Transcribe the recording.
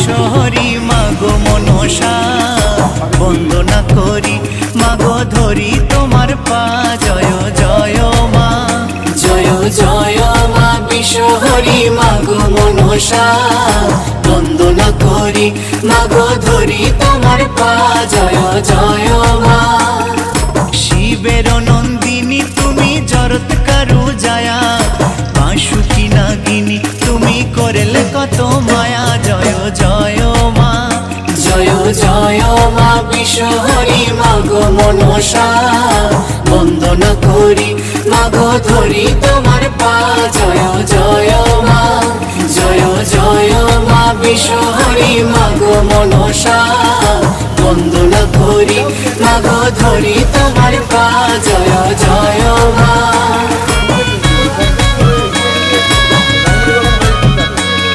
বিশ্বহরি মাগো মনসা বন্দনা করি মাগো ধরি তোমার পা জয় জয় মা জয় জয় মা বিশ্বহরি মাগো মনসা বন্দনা করি মাগো ধরি তোমার পা জয় জয় মা। শিবের নন্দিনী তুমি জরত কারু জায়া বাঁশুকি নাগিনী তুমি করলে কত মায়া জয় জয় মা জয় জয় মা বিশ্বহরি মাগো মনসা বন্দনা করি মাগো ধরি তোমার পা জয় জয় মা জয় জয় মা বিশ্বহরি মাগো মনসা বন্দনা করি মাগো ধরি তোমার পা জয় জয় মা।